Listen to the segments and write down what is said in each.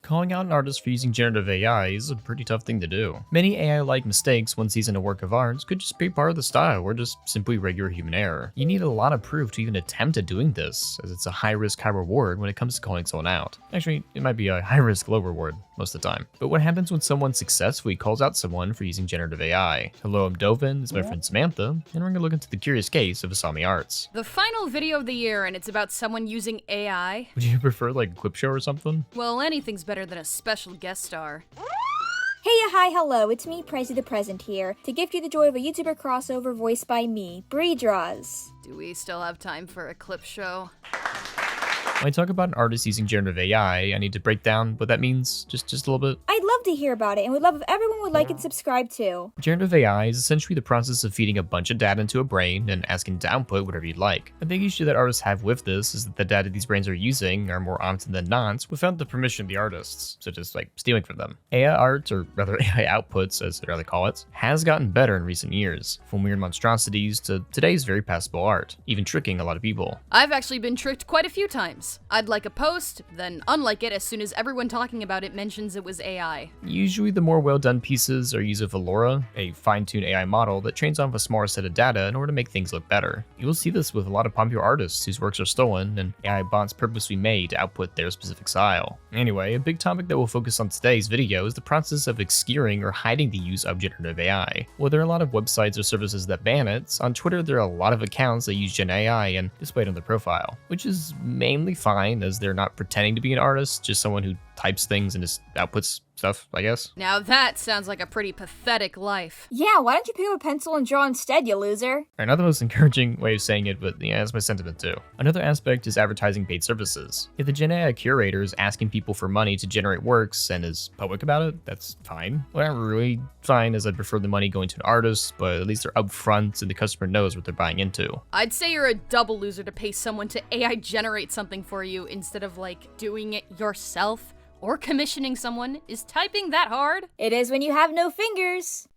Calling out an artist for using generative AI is a pretty tough thing to do. Many AI-like mistakes one sees in a work of art could just be part of the style or just simply regular human error. You need a lot of proof to even attempt at doing this, as it's a high-risk, high-reward when it comes to calling someone out. Actually, it might be a high-risk, low-reward most of the time. But what happens when someone successfully calls out someone for using generative AI? Hello, I'm Dovin, this is my friend Samantha, and we're going to look into the curious case of AsamiArts. The final video of the year, and it's about someone using AI. Would you prefer like a clip show or something? Well, anything's better than a special guest star. Hey, hi, hello, it's me, Presy the Present here, to gift you the joy of a YouTuber crossover voiced by me, Bree Draws. Do we still have time for a clip show? When I talk about an artist using generative AI, I need to break down what that means just a little bit. I'd love to hear about it and would love if everyone would like and subscribe too. Generative AI is essentially the process of feeding a bunch of data into a brain and asking it to output whatever you'd like. A big issue that artists have with this is that the data these brains are using are more often than not without the permission of the artists, such as like stealing from them. AI art, or rather AI outputs as they rather call it, has gotten better in recent years, from weird monstrosities to today's very passable art, even tricking a lot of people. I've actually been tricked quite a few times. I'd like a post, then unlike it as soon as everyone talking about it mentions it was AI. Usually the more well-done pieces are use of Valora, a fine-tuned AI model that trains off a smaller set of data in order to make things look better. You will see this with a lot of popular artists whose works are stolen and AI bots purposely made to output their specific style. Anyway, a big topic that we'll focus on today's video is the process of obscuring or hiding the use of generative AI. While there are a lot of websites or services that ban it, on Twitter there are a lot of accounts that use Gen AI and display it on their profile, which is mainly fine as they're not pretending to be an artist, just someone who types things and just outputs stuff, I guess. Now that sounds like a pretty pathetic life. Yeah, why don't you pick up a pencil and draw instead, you loser? Not the most encouraging way of saying it, but yeah, that's my sentiment too. Another aspect is advertising paid services. If the Gen AI curator is asking people for money to generate works and is public about it, that's fine. Well, not really fine, as I'd prefer the money going to an artist, but at least they're upfront and the customer knows what they're buying into. I'd say you're a double loser to pay someone to AI generate something for you instead of like doing it yourself. Or commissioning someone. Is typing that hard? It is when you have no fingers.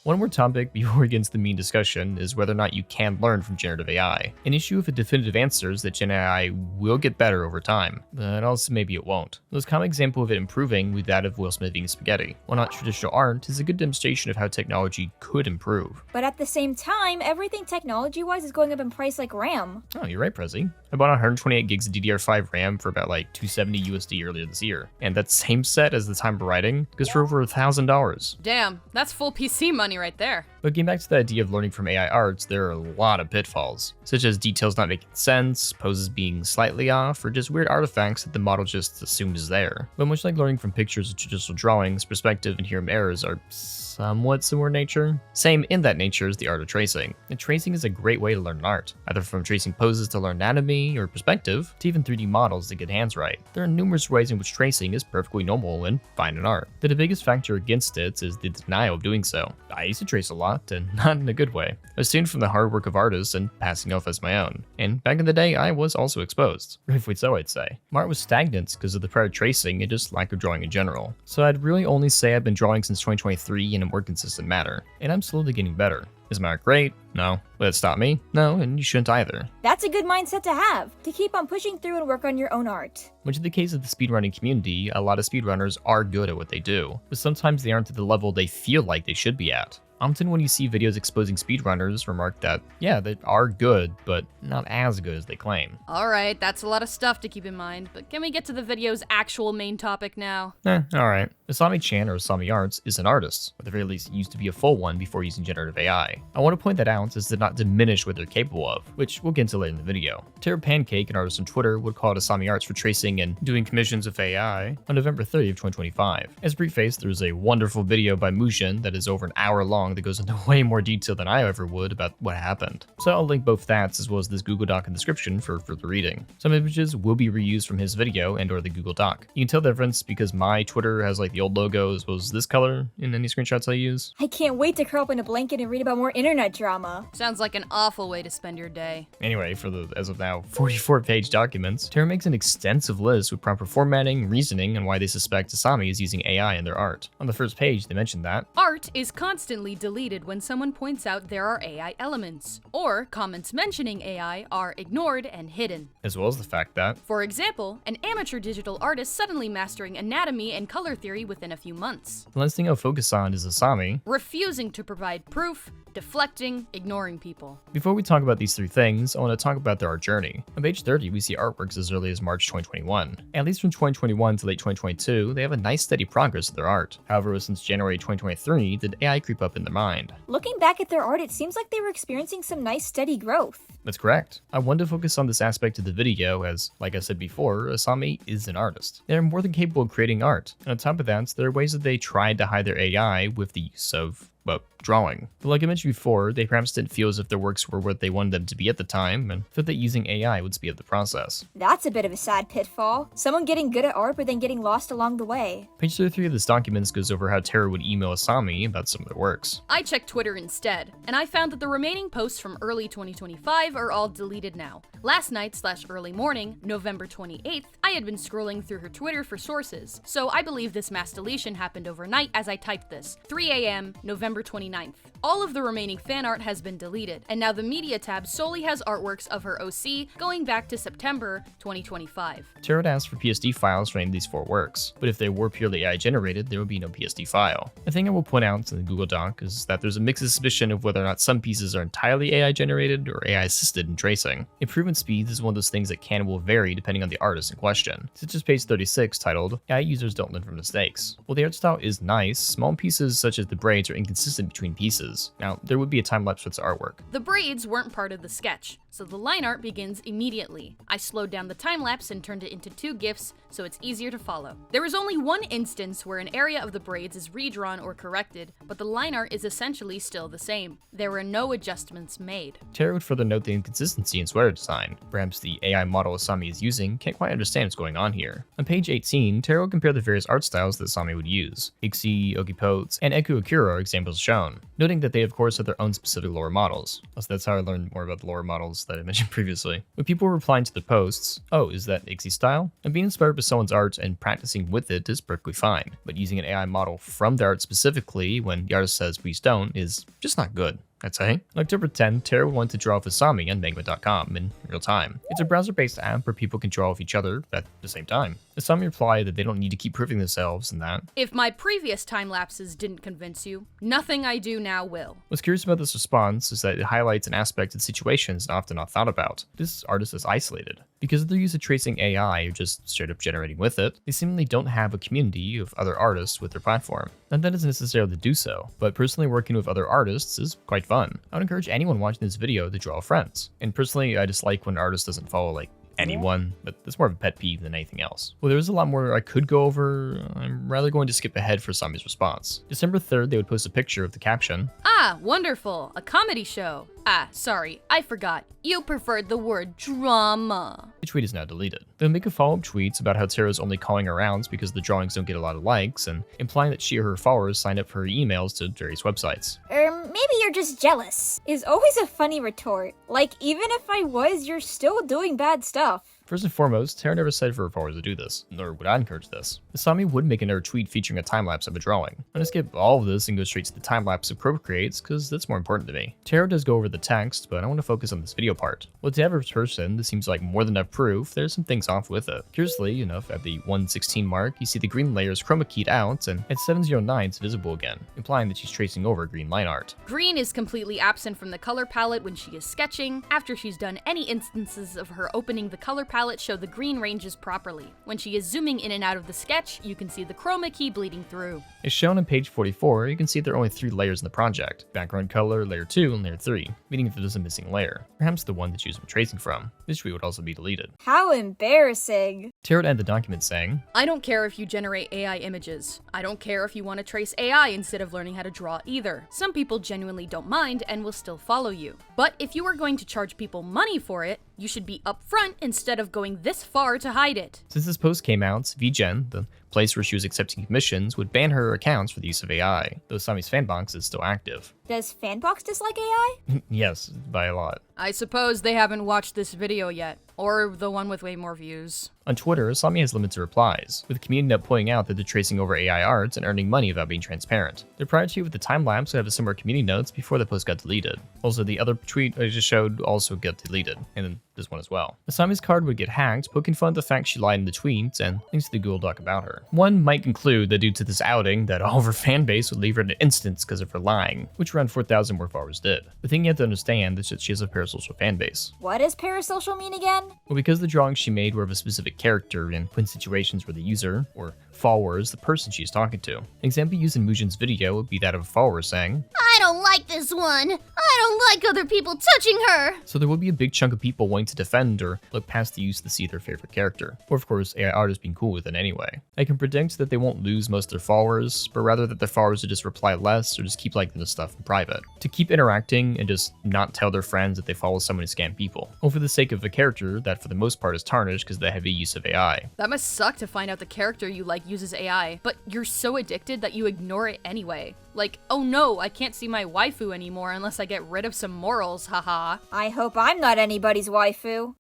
One more topic before we get into the main discussion is whether or not you can learn from generative AI. An issue with a definitive answer is that Gen AI will get better over time, but also maybe it won't. The most common example of it improving would be that of Will Smith eating spaghetti. While not traditional art, is a good demonstration of how technology could improve. But at the same time, everything technology-wise is going up in price like RAM. Oh, you're right, Presy. I bought 128 gigs of DDR5 RAM for about like $270 USD earlier this year, and that same set as the time of writing goes for over $1,000. Damn, that's full PC money right there. But getting back to the idea of learning from AI arts, there are a lot of pitfalls, such as details not making sense, poses being slightly off, or just weird artifacts that the model just assumes is there. But much like learning from pictures of traditional drawings, perspective and hero errors are somewhat similar in nature. Same in that nature is the art of tracing. And tracing is a great way to learn an art, either from tracing poses to learn anatomy or perspective, to even 3D models to get hands right. There are numerous ways in which tracing is perfectly normal and fine in art. The biggest factor against it is the denial of doing so. I used to trace a lot, and not in a good way. I was student from the hard work of artists and passing off as my own. And back in the day, I was also exposed. Rightfully so, I'd say. My art was stagnant because of the prior tracing and just lack of drawing in general. So I'd really only say I've been drawing since 2023 in a more consistent manner, and I'm slowly getting better. Is my art great? No. Will it stop me? No, and you shouldn't either. That's a good mindset to have, to keep on pushing through and work on your own art. Which in the case of the speedrunning community, a lot of speedrunners are good at what they do, but sometimes they aren't at the level they feel like they should be at. Often when you see videos exposing speedrunners, remark that, yeah, they are good, but not as good as they claim. Alright, that's a lot of stuff to keep in mind, but can we get to the video's actual main topic now? Alright. Asami-chan or AsamiArts is an artist, or at the very least used to be a full one before using generative AI. I want to point that out as to not diminish what they're capable of, which we'll get into later in the video. Tara Pancake, an artist on Twitter, would call it AsamiArts for tracing and doing commissions of AI on November 30th, 2025. As a preface, there's a wonderful video by Mujin that is over an hour long that goes into way more detail than I ever would about what happened. So I'll link both that as well as this Google Doc in the description for further reading. Some images will be reused from his video and or the Google Doc. You can tell the difference because my Twitter has like the old logos was this color in any screenshots I use. I can't wait to curl up in a blanket and read about more internet drama. Sounds like an awful way to spend your day. Anyway, for the, as of now, 44-page documents, Tara makes an extensive list with proper formatting, reasoning, and why they suspect Asami is using AI in their art. On the first page, they mention that Art is constantly deleted when someone points out there are AI elements, or comments mentioning AI are ignored and hidden. as well as the fact that For example, an amateur digital artist suddenly mastering anatomy and color theory within a few months, the last thing I'll focus on is Asami. refusing to provide proof, deflecting, ignoring people. Before we talk about these three things, I want to talk about their art journey. On page 30, we see artworks as early as March 2021. At least from 2021 to late 2022, they have a nice steady progress of their art. However, since January 2023, did AI creep up in their mind? Looking back at their art, it seems like they were experiencing some nice steady growth. That's correct. I wanted to focus on this aspect of the video as, like I said before, Asami is an artist. They're more than capable of creating art, and on top of that, there are ways that they tried to hide their AI with the use of, well, drawing. But like I mentioned before, they perhaps didn't feel as if their works were what they wanted them to be at the time, and felt that using AI would speed up the process. That's a bit of a sad pitfall. Someone getting good at art but then getting lost along the way. Page 33 of this document goes over how Tara would email Asami about some of their works. I checked Twitter instead, and I found that the remaining posts from early 2025 are all deleted now. Last night/early morning, November 28th, I had been scrolling through her Twitter for sources, so I believe this mass deletion happened overnight as I typed this. 3 a.m., November 29th. All of the remaining fan art has been deleted, and now the media tab solely has artworks of her OC going back to September 2025. Tara would ask for PSD files for any of these four works, but if they were purely AI generated, there would be no PSD file. The thing I will point out in the Google Doc is that there's a mixed suspicion of whether or not some pieces are entirely AI generated or AI assisted in tracing. Improvement speeds is one of those things that can and will vary depending on the artist in question, such as page 36 titled, AI users don't learn from mistakes. While the art style is nice, small pieces such as the braids are inconsistent between pieces. Now, there would be a time lapse for this artwork. The braids weren't part of the sketch, so the line art begins immediately. I slowed down the time lapse and turned it into 2 GIFs so it's easier to follow. There is only one instance where an area of the braids is redrawn or corrected, but the line art is essentially still the same. There were no adjustments made. Tara would further note the inconsistency in sweater design. Perhaps the AI model Asami is using can't quite understand what's going on here. On page 18, Tara will compare the various art styles that Asami would use. Ixi, Okipotes, and Eku Akira are examples shown, noting that they of course have their own specific lore models. Also, that's how I learned more about the lore models that I mentioned previously. With people replying to the posts, oh, is that Ixi style? And being inspired by someone's art and practicing with it is perfectly fine, but using an AI model from their art specifically when the artist says please don't is just not good. I'd say. On October 10th, Tara wanted to draw off Asami on Magma.com in real time. It's a browser-based app where people can draw off each other at the same time. Asami replied that they don't need to keep proving themselves and that If my previous time lapses didn't convince you, nothing I do now will. What's curious about this response is that it highlights an aspect of situations often not thought about. This artist is isolated. Because of their use of tracing AI or just straight up generating with it, they seemingly don't have a community of other artists with their platform. Not that it's necessarily to do so, but personally working with other artists is quite fun. I would encourage anyone watching this video to draw friends. And personally, I dislike when an artist doesn't follow like anyone, but that's more of a pet peeve than anything else. Well, there's a lot more I could go over. I'm rather going to skip ahead for Asami's response. December 3rd, they would post a picture with the caption, Ah, wonderful, a comedy show. Ah, sorry, I forgot. You preferred the word drama. The tweet is now deleted. They'll make a follow-up tweets about how Tara's only calling her out because the drawings don't get a lot of likes, and implying that she or her followers signed up for her emails to various websites. Maybe you're just jealous. Is always a funny retort. Like, even if I was, you're still doing bad stuff. First and foremost, Tara never said for her followers to do this, nor would I encourage this. Asami would make another tweet featuring a time-lapse of a drawing. I'm gonna skip all of this and go straight to the time-lapse of Crow creates, because that's more important to me. Tara does go over the text, but I want to focus on this video part. Well, to the average person, this seems like more than enough proof. There's some things off with it. Curiously enough, at the 116 mark, you see the green layer is chroma keyed out, and at 709 it's visible again, implying that she's tracing over green line art. Green is completely absent from the color palette when she is sketching. After she's done, any instances of her opening the color palette show the green ranges properly. When she is zooming in and out of the sketch, you can see the chroma key bleeding through. As shown on page 44, you can see there are only 3 layers in the project: background color, layer 2, and layer 3, meaning if there's a missing layer, perhaps the one that you've been tracing from. This tweet would also be deleted. How embarrassing. Tara would end the document saying, I don't care if you generate AI images. I don't care if you want to trace AI instead of learning how to draw either. Some people genuinely don't mind and will still follow you. But if you are going to charge people money for it, You should be upfront instead of going this far to hide it. Since this post came out, VGen, the place where she was accepting commissions, would ban her accounts for the use of AI, though Asami's fanbox is still active. Does Fanbox dislike AI? Yes, by a lot. I suppose they haven't watched this video yet, or the one with way more views. On Twitter, Asami has limited replies, with the community note pointing out that they're tracing over AI arts and earning money without being transparent. Their prior tweet with the time-lapse would have similar community notes before the post got deleted. Also, the other tweet I just showed also got deleted, and then this one as well. Asami's card would get hacked, poking fun at the fact she lied in the tweets and links to the Google Doc about her. One might conclude that due to this outing, that all of her fan base would leave her in an instance because of her lying, which around 4,000 more followers did. The thing you have to understand is that she has a parasocial fan base. What does parasocial mean again? Well, because the drawings she made were of a specific character and put in situations where the user, or follower, is the person she is talking to. An example used in Mujin's video would be that of a follower saying, I don't like this one. I don't like other people touching her. So there will be a big chunk of people wanting to defend or look past the use to see their favorite character. Or of course, AI artists being cool with it anyway. I can predict that they won't lose most of their followers, but rather that their followers will just reply less or just keep liking the stuff in private. To keep interacting and just not tell their friends that they follow someone to scam people. Or for the sake of a character that for the most part is tarnished because of the heavy use of AI. That must suck to find out the character you like uses AI, but you're so addicted that you ignore it anyway. Like, oh no, I can't see my waifu anymore unless I get rid of some morals, haha. I hope I'm not anybody's waifu.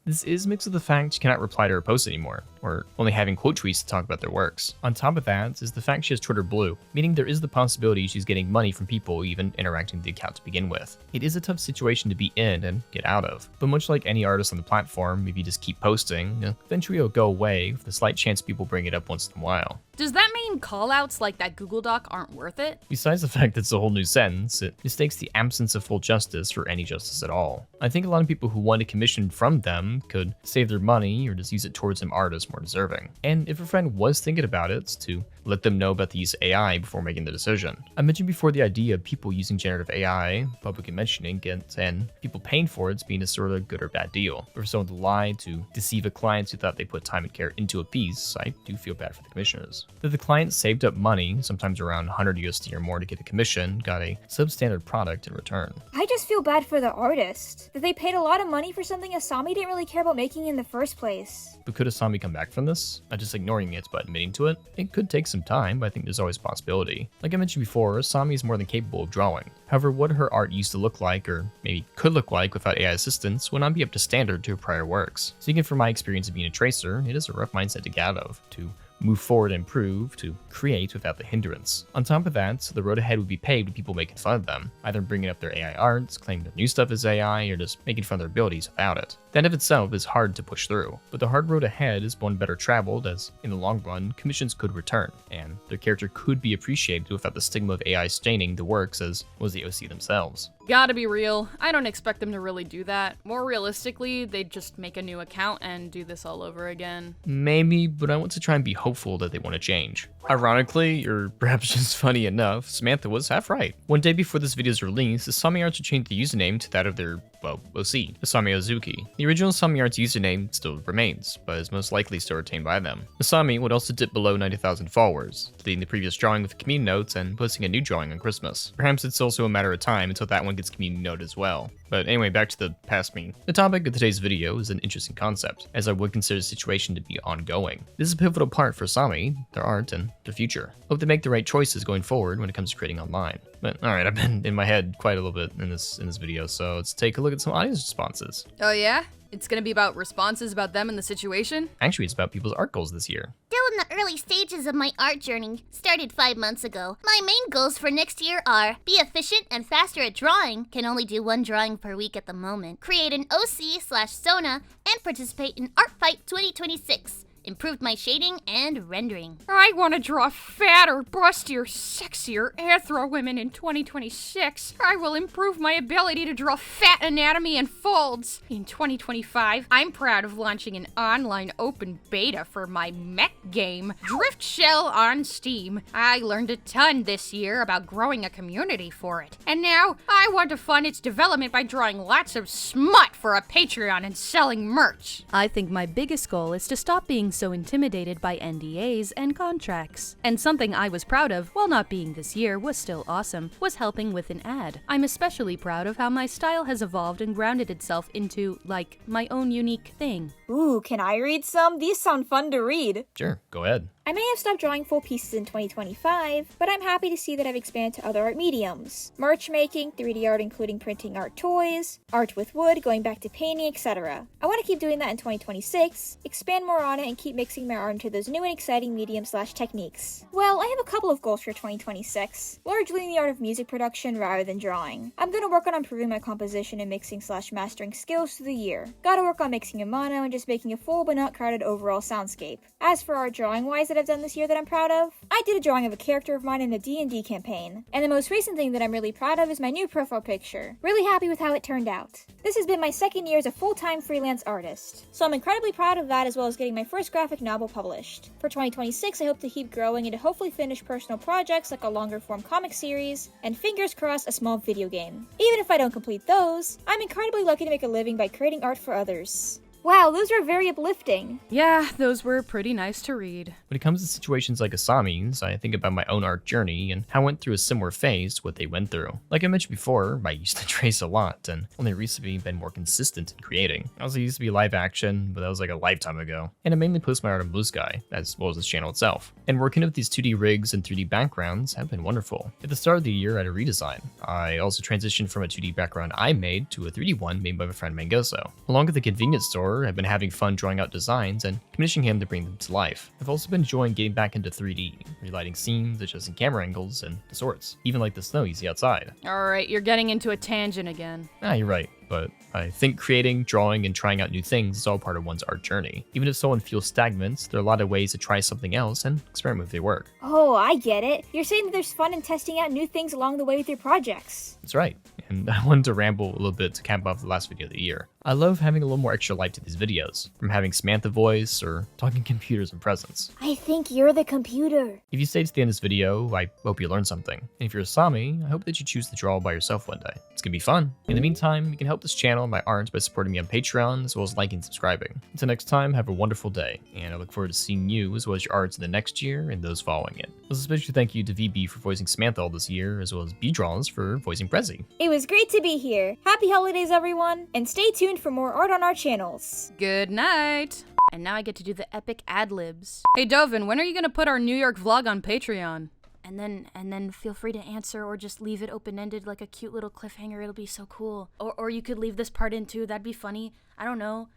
This is mixed with the fact she cannot reply to her posts anymore, or only having quote tweets to talk about their works. On top of that is the fact she has Twitter Blue, meaning there is the possibility she's getting money from people even interacting with the account to begin with. It is a tough situation to be in and get out of, but much like any artist on the platform, if you just keep posting, eventually it'll go away with a slight chance people bring it up once in a while. Does that mean callouts like that Google Doc aren't worth it? Besides the fact that it's a whole new sentence, it mistakes the absence of full justice for any justice at all. I think a lot of people who want a commission from them could save their money or just use it towards some artists more deserving. And if a friend was thinking about it, to let them know about the use of AI before making the decision. I mentioned before the idea of people using generative AI, publicly mentioning it, and people paying for it being a sort of good or bad deal. But for someone to lie to deceive a client who thought they put time and care into a piece, I do feel bad for the commissioners. That the client saved up money, sometimes around 100 USD or more to get a commission, got a substandard product in return. I just feel bad for the artist. That they paid a lot of money for something Asami didn't really care about making in the first place. But could Asami come back from this? Not just ignoring it, but admitting to it? It could take some time, but I think there's always a possibility. Like I mentioned before, Asami is more than capable of drawing. However, what her art used to look like, or maybe could look like without AI assistance, would not be up to standard to her prior works. Speaking from my experience of being a tracer, it is a rough mindset to get out of, to move forward and improve, to create without the hindrance. On top of that, the road ahead would be paved with people making fun of them, either bringing up their AI arts, claiming their new stuff is AI, or just making fun of their abilities without it. That of itself is hard to push through, but the hard road ahead is one better traveled, as in the long run, commissions could return, and their character could be appreciated without the stigma of AI staining the works as was the OC themselves. Gotta be real, I don't expect them to really do that. More realistically, they'd just make a new account and do this all over again. Maybe, but I want to try and be hopeful that they want to change. Ironically, or perhaps just funny enough, Samantha was half right. One day before this video's release, AsamiArts would change the username to that of their, well, OC, Asami Azuki. The original AsamiArts username still remains, but is most likely still retained by them. Asami would also dip below 90,000 followers, deleting the previous drawing with community notes and posting a new drawing on Christmas. Perhaps it's also a matter of time until that one gets community noted as well. But anyway, back to the past me. The topic of today's video is an interesting concept, as I would consider the situation to be ongoing. This is a pivotal part for Asami, their art, and their future. Hope they make the right choices going forward when it comes to creating online. But alright, I've been in my head quite a little bit in this video, so let's take a look at some audience responses. Oh yeah? It's gonna be about responses about them and the situation? Actually, it's about people's art goals this year. Still in the early stages of my art journey, started 5 months ago. My main goals for next year are be efficient and faster at drawing, can only do 1 drawing per week at the moment, create an OC/Sona, and participate in Art Fight 2026. Improved my shading and rendering. I want to draw fatter, bustier, sexier anthro women in 2026. I will improve my ability to draw fat anatomy and folds. In 2025, I'm proud of launching an online open beta for my mech game, Drift Shell on Steam. I learned a ton this year about growing a community for it. And now, I want to fund its development by drawing lots of smut for a Patreon and selling merch. I think my biggest goal is to stop being so intimidated by NDAs and contracts. And something I was proud of, while not being this year was still awesome, was helping with an ad. I'm especially proud of how my style has evolved and grounded itself into, like, my own unique thing. Ooh, can I read some? These sound fun to read. Sure, go ahead. I may have stopped drawing full pieces in 2025, but I'm happy to see that I've expanded to other art mediums. Merch making, 3D art including printing art toys, art with wood, going back to painting, etc. I want to keep doing that in 2026, expand more on it, and keep mixing my art into those new and exciting mediums/techniques. Well, I have a couple of goals for 2026, largely in the art of music production rather than drawing. I'm going to work on improving my composition and mixing/mastering skills through the year. Gotta work on mixing in mono and just making a full but not crowded overall soundscape. As for art drawing-wise that I've done this year that I'm proud of, I did a drawing of a character of mine in a D&D campaign, and the most recent thing that I'm really proud of is my new profile picture. Really happy with how it turned out. This has been my second year as a full-time freelance artist, so I'm incredibly proud of that as well as getting my first graphic novel published. For 2026, I hope to keep growing and to hopefully finish personal projects like a longer-form comic series, and fingers crossed, a small video game. Even if I don't complete those, I'm incredibly lucky to make a living by creating art for others. Wow, those were very uplifting. Yeah, those were pretty nice to read. When it comes to situations like Asami's, I think about my own art journey and how I went through a similar phase to what they went through. Like I mentioned before, I used to trace a lot and only recently been more consistent in creating. I also used to be live action, but that was like a lifetime ago. And I mainly post my art on Blue Sky, as well as this channel itself. And working with these 2D rigs and 3D backgrounds have been wonderful. At the start of the year, I had a redesign. I also transitioned from a 2D background I made to a 3D one made by my friend Mangoso. Along with the convenience store, I've been having fun drawing out designs and commissioning him to bring them to life. I've also been enjoying getting back into 3D, relighting scenes, adjusting camera angles, and the sorts, even like the snow you see outside. Alright, you're getting into a tangent again. You're right, but I think creating, drawing, and trying out new things is all part of one's art journey. Even if someone feels stagnant, there are a lot of ways to try something else and experiment with their work. Oh, I get it. You're saying that there's fun in testing out new things along the way with your projects. That's right, and I wanted to ramble a little bit to cap off the last video of the year. I love having a little more extra life to these videos, from having Samantha voice or talking computers and presents. I think you're the computer. If you stayed to the end of this video, I hope you learned something. And if you're Asami, I hope that you choose to draw by yourself one day. It's gonna be fun. In the meantime, you can help this channel and my art by supporting me on Patreon, as well as liking and subscribing. Until next time, have a wonderful day, and I look forward to seeing you as well as your arts in the next year and those following it. A special thank you to VB for voicing Samantha all this year, as well as B-Draws for voicing Presy. It was great to be here. Happy holidays, everyone, and stay tuned for more art on our channels. Good night. And now I get to do the epic ad-libs. Hey Dovin, when are you gonna put our New York vlog on Patreon? And then feel free to answer or just leave it open-ended like a cute little cliffhanger. It'll be so cool. Or you could leave this part in too. That'd be funny. I don't know.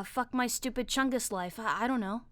Fuck my stupid Chungus life. I don't know.